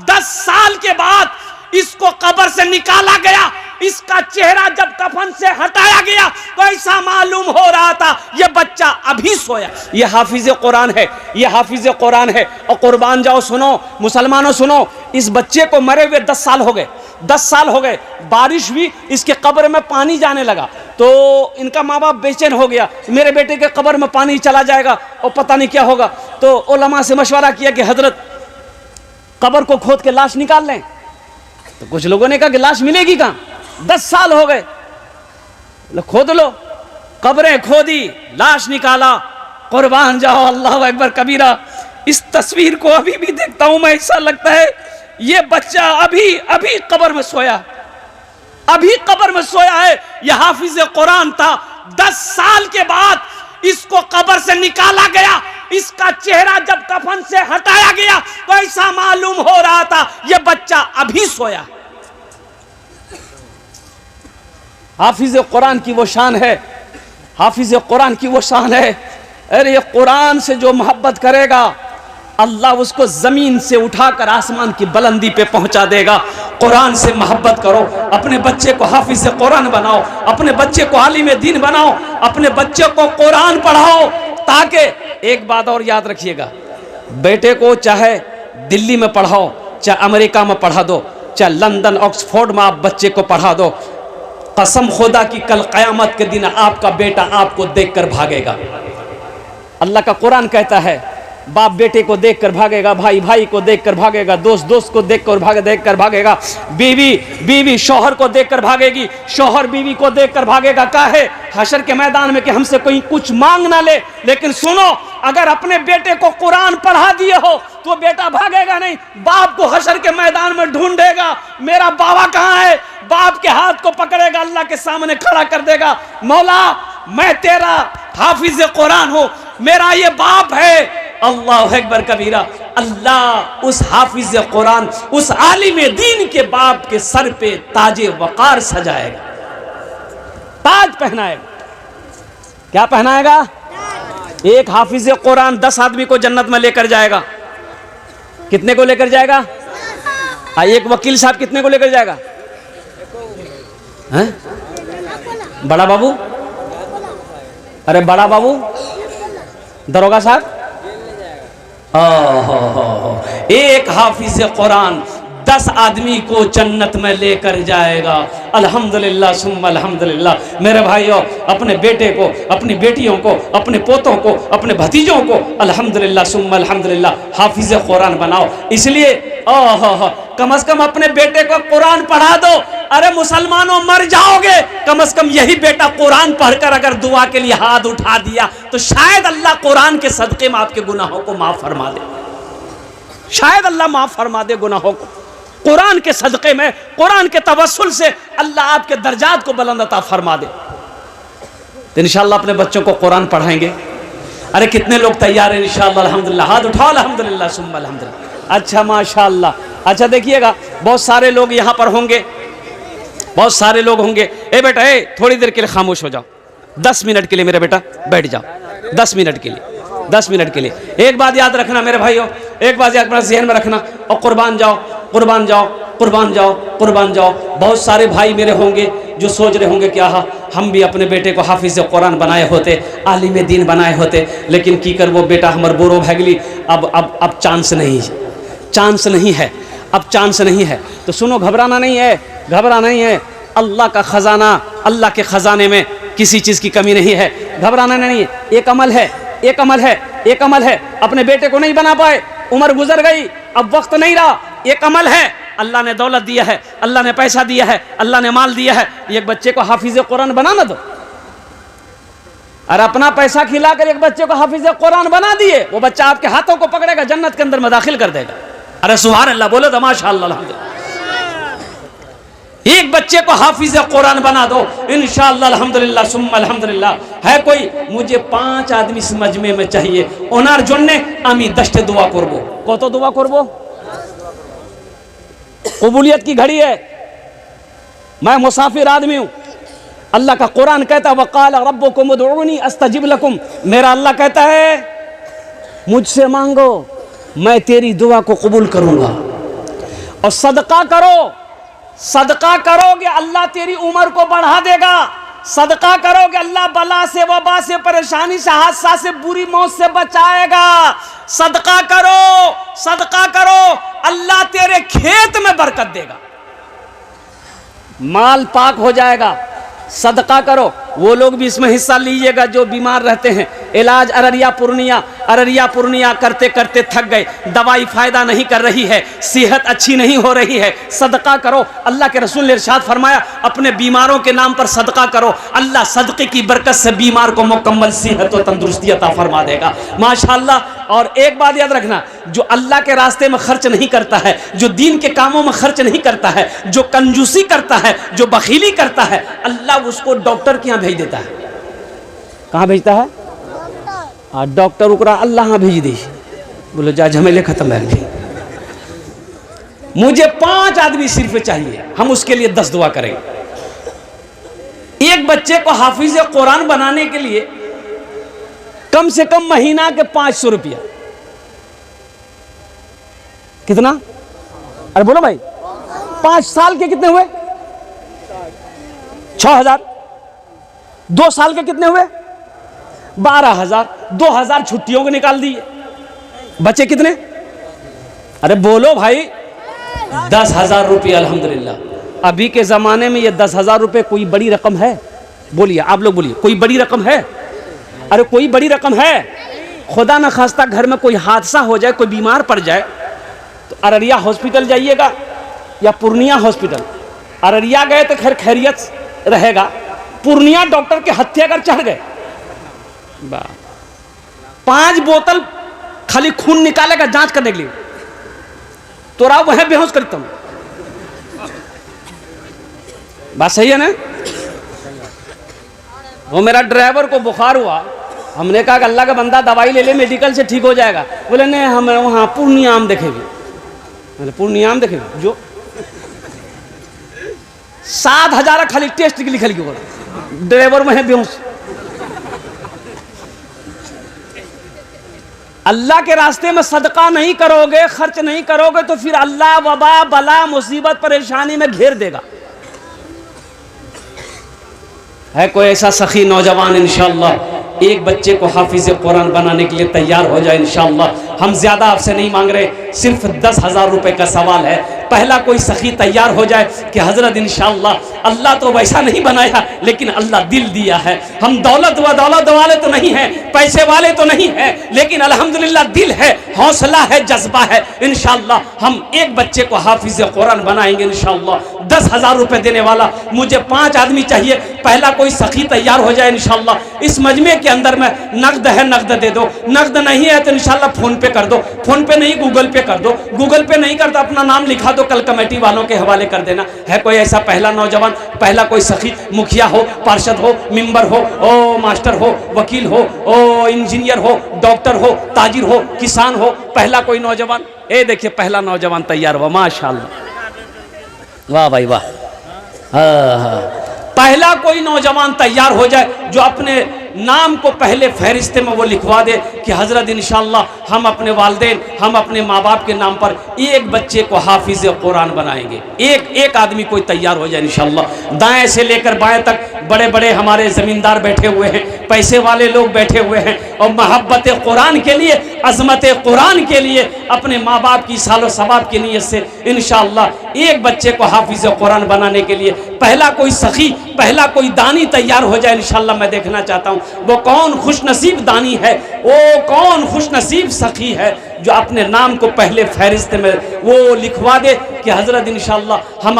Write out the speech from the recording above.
10 साल के बाद इसको कब्र से निकाला गया। इसका चेहरा जब कफन से हटाया गया तो ऐसा मालूम हो रहा था ये बच्चा अभी सोया। ये हाफिज कुरान है, ये हाफिज कुरान है। और कुर्बान जाओ, सुनो मुसलमानों सुनो, इस बच्चे को मरे हुए 10 साल हो गए, 10 साल हो गए। बारिश हुई, इसके कब्र में पानी जाने लगा तो इनका माँ बाप बेचैन हो गया, मेरे बेटे के कब्र में पानी चला जाएगा और पता नहीं क्या होगा। तो उलमा से मशवरा किया कि हजरत कब्र को खोद के लाश निकाल लें। तो कुछ लोगों ने कहा कि लाश मिलेगी कहाँ, 10 साल हो गए, खोद लो। कब्रें खोदी, लाश निकाला। कुर्बान जाओ, अल्लाह अकबर कबीरा। इस तस्वीर को अभी भी देखता हूं मैं, ऐसा लगता है ये बच्चा अभी अभी कब्र में सोया, अभी कब्र में सोया है। यह हाफिज कुरान था। 10 साल के बाद इसको कब्र से निकाला गया। इसका चेहरा जब कफन से हटाया गया तो ऐसा मालूम हो रहा था यह बच्चा अभी सोया। हाफिज कुरान की वो शान है, हाफिज कुरान की वो शान है। अरे ये कुरान से जो मोहब्बत करेगा अल्लाह उसको जमीन से उठाकर आसमान की बुलंदी पे पहुंचा देगा। कुरान से मोहब्बत करो, अपने बच्चे को हाफिज कुरान बनाओ, अपने बच्चे को आलिम दीन बनाओ, अपने बच्चे को कुरान पढ़ाओ। ताकि एक बात और याद रखिएगा, बेटे को चाहे दिल्ली में पढ़ाओ, चाहे अमेरिका में पढ़ा दो, चाहे लंदन ऑक्सफोर्ड में आप बच्चे को पढ़ा दो, कसम खुदा की कल क़यामत के दिन आपका बेटा आपको देखकर भागेगा। अल्लाह का कुरान कहता है बाप बेटे को देखकर भागेगा, भाई भाई को देखकर भागेगा, दोस्त दोस्त को देखकर भागेगा, बीवी बीवी शौहर को देखकर भागेगी, शौहर बीवी को देखकर भागेगा। काहे हशर के मैदान में कि हमसे कोई कुछ मांग ना ले। लेकिन सुनो, अगर अपने बेटे को कुरान पढ़ा दिए हो तो बेटा भागेगा नहीं, बाप को हशर के मैदान में ढूंढेगा, मेरा बाबा कहाँ है, बाप के हाथ को पकड़ेगा, अल्लाह के सामने खड़ा कर देगा, मौला मैं तेरा हाफिज कुरान हूं, मेरा ये बाप है। अल्लाह अकबर कबीरा। अल्लाह उस हाफिज कुरान, उस आलिम दीन के बाप के सर पे ताजे वकार सजाएगा, ताज पहनाएगा। क्या पहनाएगा? एक हाफिज कुरान 10 आदमी को जन्नत में लेकर जाएगा। कितने को लेकर जाएगा? एक वकील साहब कितने को लेकर जाएगा? हैं? बड़ा बाबू, अरे बड़ा बाबू, दरोगा साहब, एक हाफिज कुरान 10 आदमी को जन्नत में लेकर जाएगा। अल्हम्दुलिल्लाह सुम्मा अल्हम्दुलिल्लाह। मेरे भाइयों, अपने बेटे को, अपनी बेटियों को, अपने पोतों को, अपने भतीजों को अल्हम्दुलिल्लाह सुम्मा अल्हम्दुलिल्लाह हाफिज कुरान बनाओ। इसलिए कम से कम अपने बेटे को कुरान पढ़ा दो। अरे मुसलमानों, मर जाओगे, कम से कम यही बेटा कुरान पढ़कर अगर दुआ के लिए हाथ उठा दिया तो शायद अल्लाह कुरान के सदके में आपके गुनाहों को माफ फरमा दे, शायद अल्लाह माफ फरमा दे गुनाहों को। कुरान के सदके में, कुरान के तवस्सुल से अल्लाह आपके दर्जात को बुलंद अता फरमा दे। तो इंशाअल्लाह अपने बच्चों को कुरान पढ़ाएंगे। अरे कितने लोग तैयार हैं? इंशाअल्लाह अल्हम्दुलिल्लाह, हाथ उठाओ अल्हम्दुलिल्लाह सुम्मा अल्हम्दुलिल्लाह। अच्छा माशाअल्लाह। अच्छा देखिएगा, बहुत सारे लोग यहाँ पर होंगे, बहुत सारे लोग होंगे। ए बेटा, थोड़ी देर के लिए खामोश हो जाओ, 10 मिनट के लिए मेरा बेटा बैठ जाओ, 10 मिनट के लिए, 10 मिनट के लिए। एक बात याद रखना मेरे भाइयों, एक बात याद ज़हन में रखना, और कुर्बान जाओ, कुर्बान जाओ, कुर्बान जाओ, कुर्बान जाओ। बहुत सारे भाई मेरे होंगे जो सोच रहे होंगे कि आहा हम भी अपने बेटे को हाफिज कुरान बनाए होते, आलिम दीन बनाए होते, लेकिन की कर वो बेटा हमार बोरो भैगली, अब चांस नहीं, चांस नहीं है, अब चांस नहीं है। तो सुनो, घबराना नहीं है, घबराना नहीं है। अल्लाह का ख़जाना, अल्लाह के ख़जाने में किसी चीज़ की कमी नहीं है, घबराना नहीं है। एक अमल है, एक अमल है, एक अमल है। अपने बेटे को नहीं बना पाए, उम्र गुजर गई, अब वक्त नहीं रहा। एक अमल है, अल्लाह ने दौलत दिया है, अल्लाह ने पैसा दिया है, अल्लाह ने माल दिया है, एक बच्चे को हाफिज कुरान बनाना दो। और अपना पैसा खिलाकर एक बच्चे को हाफिज कुरान बना दिए, वो बच्चा आपके हाथों को पकड़ेगा, जन्नत के अंदर में दाखिल कर देगा। अरे सुभान अल्लाह बोलो तो माशाअल्लाह अल्हम्दुलिल्लाह। एक बच्चे को हाफिज कुरान बना दो, इंशाअल्लाह अल्हम्दुलिल्लाह सुम्मा अल्हम्दुलिल्लाह। है कोई? मुझे 5 आदमी इस मजमे में चाहिए, ओनार जन्ने आमी 10 दुआ करबो। कत दुआ करबो? कबूलियत की घड़ी है, मैं मुसाफिर आदमी हूं। अल्लाह का कुरान कहता है वक़ाल रब्बुकुम उदऊनी अस्तजिब लकुम। मेरा अल्लाह कहता है मुझसे मांगो, मैं तेरी दुआ को कबूल करूंगा। और सदका करो, सदका करोगे अल्लाह तेरी उम्र को बढ़ा देगा। सदका करोगे अल्लाह बला से, वबा से, परेशानी से, हादसा से, बुरी मौत से बचाएगा। सदका करो, सदका करो, अल्लाह तेरे खेत में बरकत देगा, माल पाक हो जाएगा। सदका करो। वो लोग भी इसमें हिस्सा लीजिएगा जो बीमार रहते हैं। इलाज अररिया पूर्णिया करते करते थक गए, दवाई फ़ायदा नहीं कर रही है, सेहत अच्छी नहीं हो रही है, सदका करो। अल्लाह के रसूल ने इरशाद फरमाया अपने बीमारों के नाम पर सदका करो, अल्लाह सदक़े की बरकत से बीमार को मुकम्मल सेहत और तंदुरुस्ती अता फरमा देगा। माशाअल्लाह। और एक बात याद रखना, जो अल्लाह के रास्ते में खर्च नहीं करता है, जो दीन के कामों में खर्च नहीं करता है, जो कंजूसी करता है, जो बखीली करता है, अल्लाह उसको डॉक्टर के यहाँ भेज देता है। कहाँ भेजता है? डॉक्टर उकरा अल्लाह यहाँ भेज दी, बोलो जा झमेले खत्म है। मुझे 5 आदमी सिर्फ चाहिए, हम उसके लिए 10 दुआ करेंगे। एक बच्चे को हाफिज कुरान बनाने के लिए कम से कम महीना के 500 रुपया। कितना? अरे बोलो भाई, 5 साल के कितने हुए? 6000। 2 साल के कितने हुए? 12000। 2000 छुट्टियों को निकाल दिए, बचे कितने? अरे बोलो भाई, 10,000 रुपये। अल्हम्दुलिल्लाह अभी के ज़माने में ये 10,000 रुपये कोई बड़ी रकम है? बोलिए, आप लोग बोलिए, कोई बड़ी रकम है? अरे कोई बड़ी रकम है? खुदा न खास्ता घर में कोई हादसा हो जाए, कोई बीमार पड़ जाए, तो अररिया हॉस्पिटल जाइएगा या पूर्णिया हॉस्पिटल। अररिया गए तो खैर खैरियत रहेगा, पूर्णिया डॉक्टर के हत्या अगर चढ़ गए, 5 बोतल खाली खून निकालेगा जांच करने के लिए, तो राव वह बेहोश करता हूं। बात सही है ना? वो मेरा ड्राइवर को बुखार हुआ, हमने कहा कि अल्लाह का बंदा दवाई ले ले, मेडिकल से ठीक हो जाएगा। बोले नहीं, हम वहाँ पूर्णियाम देखेंगे। मैंने पूर्णियाम देखेंगे जो 7,000 खाली टेस्ट की लिखल गई, ड्राइवर वहीं बेहोश। अल्लाह के रास्ते में सदका नहीं करोगे, खर्च नहीं करोगे, तो फिर अल्लाह वबा, बला, मुसीबत, परेशानी में घेर देगा। है कोई ऐसा सखी नौजवान इंशाअल्लाह एक बच्चे को हाफिज कुरान बनाने के लिए तैयार हो जाए इंशाअल्लाह। हम ज़्यादा आपसे नहीं मांग रहे, सिर्फ 10,000 रुपये का सवाल है। पहला कोई सखी तैयार हो जाए कि हज़रत इंशाअल्लाह, अल्लाह तो वैसा नहीं बनाया, लेकिन अल्लाह दिल दिया है। हम दौलत वाले तो नहीं हैं, पैसे वाले तो नहीं हैं, लेकिन अल्हम्दुलिल्लाह दिल है, हौसला है, जज्बा है। इंशाअल्लाह हम एक बच्चे को हाफिज कुरान बनाएंगे इंशाअल्लाह। 10,000 रुपये देने वाला मुझे 5 आदमी चाहिए। पहला कोई सखी तैयार हो जाए इंशाअल्लाह। इस मजमे के अंदर में नकद है, नकद दे दो, नकद नहीं है तो इंशाअल्लाह फ़ोन पे कर दो, फ़ोन पे नहीं गूगल पे कर दो, गूगल पे नहीं कर दो अपना नाम लिखा दो, कल कमेटी वालों के हवाले कर देना। है कोई ऐसा पहला नौजवान, पहला कोई सखी, मुखिया हो, पार्षद हो, मेंबर हो, ओ मास्टर हो, वकील हो, ओ इंजीनियर हो, डॉक्टर हो, ताजिर हो, किसान हो, पहला कोई नौजवान। ए देखिए पहला नौजवान तैयार हुआ, माशाअल्लाह, वाह भाई वाह। हाँ, पहला कोई नौजवान तैयार हो जाए जो अपने नाम को पहले फहरिस्ते में वो लिखवा दे कि हज़रत इंशाअल्लाह हम अपने वालिदैन, हम अपने माँ बाप के नाम पर एक बच्चे को हाफिज कुरान बनाएंगे। एक आदमी कोई तैयार हो जाए इंशाअल्लाह। दाएं से लेकर बाएं तक बड़े बड़े हमारे ज़मींदार बैठे हुए हैं, पैसे वाले लोग बैठे हुए हैं, और मोहब्बत कुरान के लिए, अज़मत कुरान के लिए, अपने माँ बाप की सालो सवाब की नीयत से इंशाअल्लाह एक बच्चे को हाफिज कुरान बनाने के लिए पहला कोई सखी, पहला कोई दानी तैयार हो जाए इंशाअल्लाह। मैं देखना चाहता हूँ वो कौन खुशनसीब दानी है, वो कौन खुशनसीब सखी है जो अपने नाम को पहले फहरिस्त में वो लिखवा दे कि हज़रत इंशाअल्लाह हम